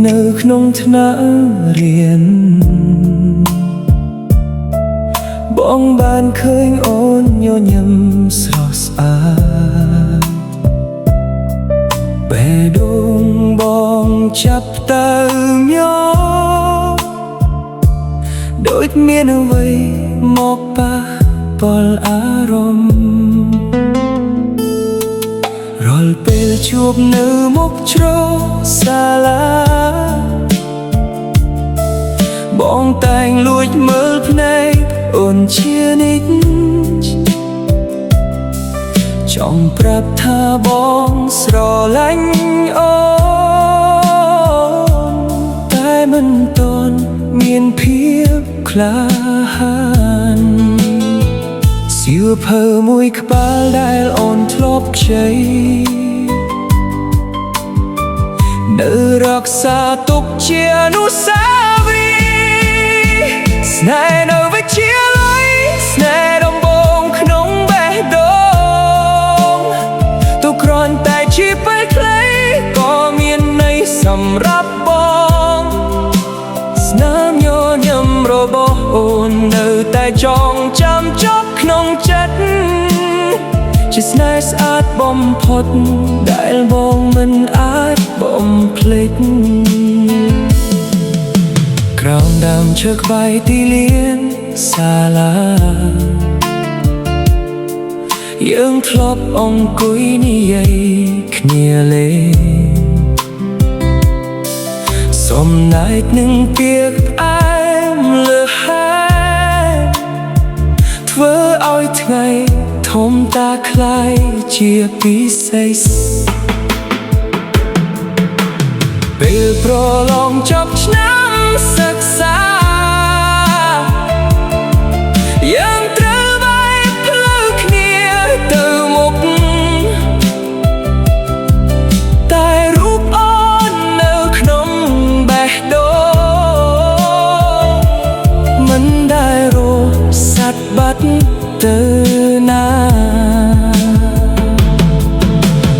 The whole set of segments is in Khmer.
នៅក្នុងថ្នាក់រៀនបងបានឃើញអូនញញឹមស្រស់ស្អាតបេះដូងបងចាប់ទៅញ័រដូចមានអ្វីមកប៉ះពាល់អារម្មណ៍រាល់ពេលជួបនៅមុខជ្រសាលាបងតែងលួចមើលភ្នែកអូនជានិច្ចចង់ប្រាប់ថាបងស្រឡាញ់អូនតែមិនទាន់មានភាពក្លាហានសៀវភៅមួយក្បាលដែលអូនធ្លាប់ខ្ចីនៅរក្សាទុកជាអនុស្សាវរីយ៍ស្នេហ៍នៅវិទ្យាល័យស្នេហ៍ដំបូងក្នុងបេះដូងទុកគ្រាន់តែជាពេលខ្លីក៏មានន័យសម្រាប់បងស្នាមញញឹមរបស់អូននៅតែចងចាំចប់ក្នុងចិត្តជាស្នេហ៍ស្អាតបំផុតដែលបងមិនអាចបំភ្លេចក្រោមដើមឈើក្បែរទីលានសាលាយើងធ្លាប់អង្គុយនិយាយគ្នាលេងសំណើចនឹងពាក្យផ្អែមលើហេតុធ្វើឲ្យថ្ងៃធំតាคล้ายជាពិសេសពេលប្រឡងចប់ឆ្នាំសិក្សាយើងត្រូវបែរផ្លូវគ្នាទៅមុខតែរូបអូននៅក្នុងបេះដូងមិនដែលរសាត់បាត់ទៅណា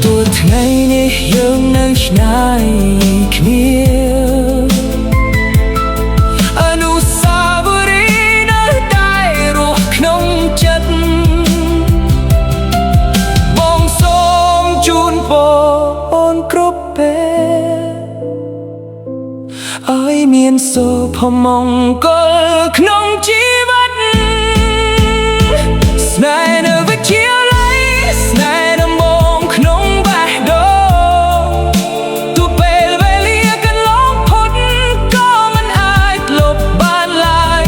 ទោះថ្ងៃនេះយើងនៅឆ្ងាយគ្នាអនុស្សាវរីយ៍នៅតែរស់ក្នុងចិត្តបងសូមជូនពរអូនគ្រប់ពេលឲ្យមានសុភមង្គលក្នុងជីវិតស្នេហ៍នៅវិទ្យាល័យស្នេហ៍ដំបូងក្នុងបេះដូងទោះពេលវេលាកន្លងផុតក៏មិនអាចលុបបានឡើយ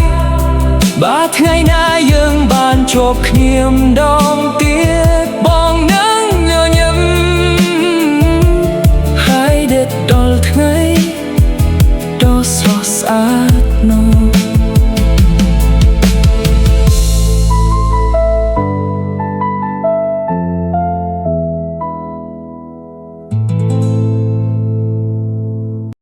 បើថ្ងៃណាយើងបានជួបគ្នាម្ដងទៀត